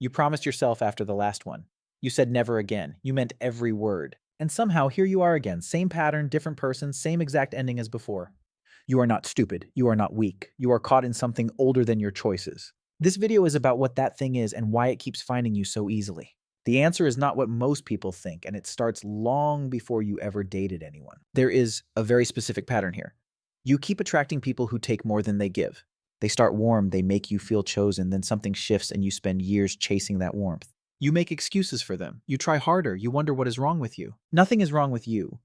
You promised yourself after the last one. You said never again. You meant every word. And somehow here you are again. Same pattern, different person, same exact ending as before. You are not stupid. You are not weak. You are caught in something older than your choices. This video is about what that thing is and why it keeps finding you so easily. The answer is not what most people think, and it starts long before you ever dated anyone. There is a very specific pattern here. You keep attracting people who take more than they give. They start warm, they make you feel chosen, then something shifts and you spend years chasing that warmth. You make excuses for them. You try harder. You wonder what is wrong with you. Nothing is wrong with you,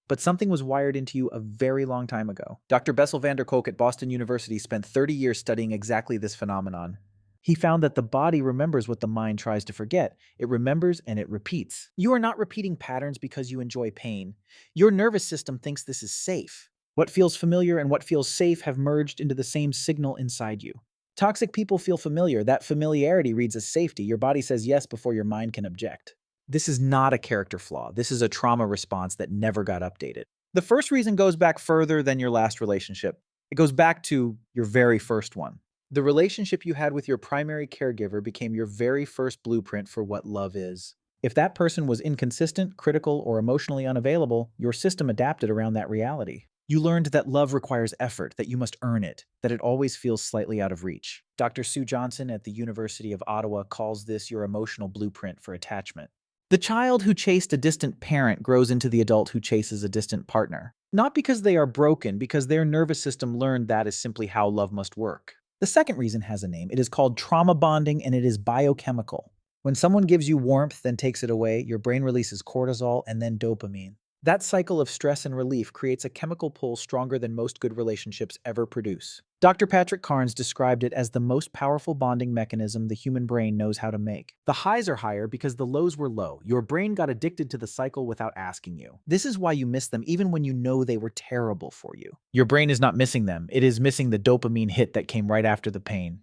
but something was wired into you a very long time ago. Dr. Bessel van der Kolk at Boston University spent 30 years studying exactly this phenomenon. He found that the body remembers what the mind tries to forget. It remembers and it repeats. You are not repeating patterns because you enjoy pain. Your nervous system thinks this is safe. What feels familiar and what feels safe have merged into the same signal inside you. Toxic people feel familiar. That familiarity reads as safety. Your body says yes before your mind can object. This is not a character flaw. This is a trauma response that never got updated. The first reason goes back further than your last relationship. It goes back to your very first one. The relationship you had with your primary caregiver became your very first blueprint for what love is. If that person was inconsistent, critical, or emotionally unavailable, your system adapted around that reality. You learned that love requires effort, that you must earn it, that it always feels slightly out of reach. Dr. Sue Johnson at the University of Ottawa calls this your emotional blueprint for attachment. The child who chased a distant parent grows into the adult who chases a distant partner. Not because they are broken, because their nervous system learned that is simply how love must work. The second reason has a name. It is called trauma bonding, and it is biochemical. When someone gives you warmth, then takes it away, your brain releases cortisol and then dopamine. That cycle of stress and relief creates a chemical pull stronger than most good relationships ever produce. Dr. Patrick Carnes described it as the most powerful bonding mechanism the human brain knows how to make. The highs are higher because the lows were low. Your brain got addicted to the cycle without asking you. This is why you miss them even when you know they were terrible for you. Your brain is not missing them. It is missing the dopamine hit that came right after the pain.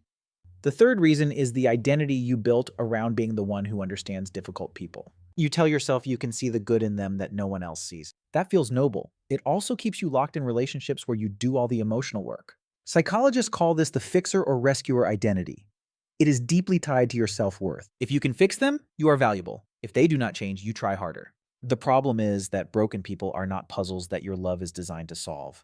The third reason is the identity you built around being the one who understands difficult people. You tell yourself you can see the good in them that no one else sees. That feels noble. It also keeps you locked in relationships where you do all the emotional work. Psychologists call this the fixer or rescuer identity. It is deeply tied to your self-worth. If you can fix them, you are valuable. If they do not change, you try harder. The problem is that broken people are not puzzles that your love is designed to solve.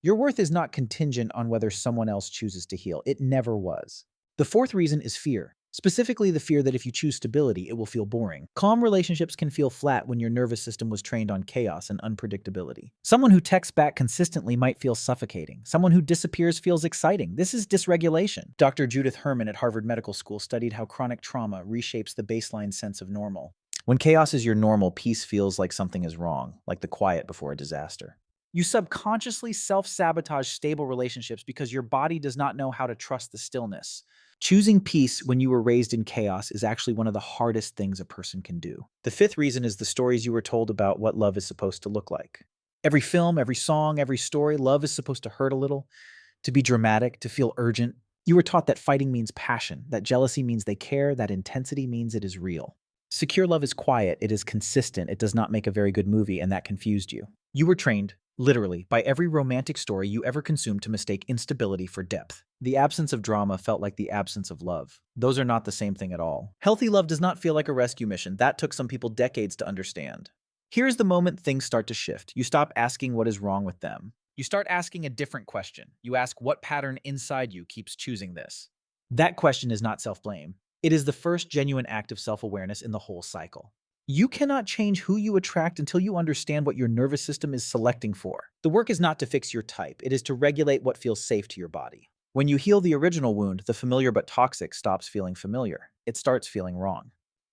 Your worth is not contingent on whether someone else chooses to heal. It never was. The fourth reason is fear. Specifically, the fear that if you choose stability, it will feel boring. Calm relationships can feel flat when your nervous system was trained on chaos and unpredictability. Someone who texts back consistently might feel suffocating. Someone who disappears feels exciting. This is dysregulation. Dr. Judith Herman at Harvard Medical School studied how chronic trauma reshapes the baseline sense of normal. When chaos is your normal, peace feels like something is wrong, like the quiet before a disaster. You subconsciously self-sabotage stable relationships because your body does not know how to trust the stillness. Choosing peace when you were raised in chaos is actually one of the hardest things a person can do. The fifth reason is the stories you were told about what love is supposed to look like. Every film, every song, every story, love is supposed to hurt a little, to be dramatic, to feel urgent. You were taught that fighting means passion, that jealousy means they care, that intensity means it is real. Secure love is quiet, it is consistent, it does not make a very good movie, and that confused you. You were trained, literally, by every romantic story you ever consumed to mistake instability for depth. The absence of drama felt like the absence of love. Those are not the same thing at all. Healthy love does not feel like a rescue mission. That took some people decades to understand. Here's the moment things start to shift. You stop asking what is wrong with them. You start asking a different question. You ask what pattern inside you keeps choosing this. That question is not self-blame. It is the first genuine act of self-awareness in the whole cycle. You cannot change who you attract until you understand what your nervous system is selecting for. The work is not to fix your type. It is to regulate what feels safe to your body. When you heal the original wound, the familiar but toxic stops feeling familiar. It starts feeling wrong.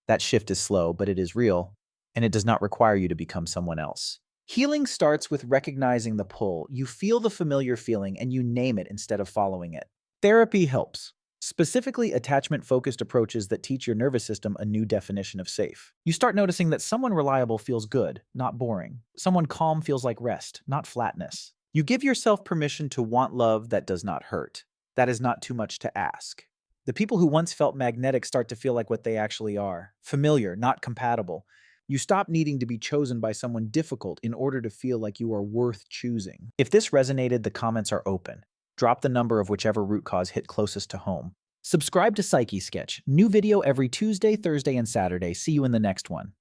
That shift is slow, but it is real, and it does not require you to become someone else. Healing starts with recognizing the pull. You feel the familiar feeling and you name it instead of following it. Therapy helps. Specifically, attachment-focused approaches that teach your nervous system a new definition of safe. You start noticing that someone reliable feels good, not boring. Someone calm feels like rest, not flatness. You give yourself permission to want love that does not hurt. That is not too much to ask. The people who once felt magnetic start to feel like what they actually are. Familiar, not compatible. You stop needing to be chosen by someone difficult in order to feel like you are worth choosing. If this resonated, the comments are open. Drop the number of whichever root cause hit closest to home. Subscribe to Psyche Sketch. New video every Tuesday, Thursday, and Saturday. See you in the next one.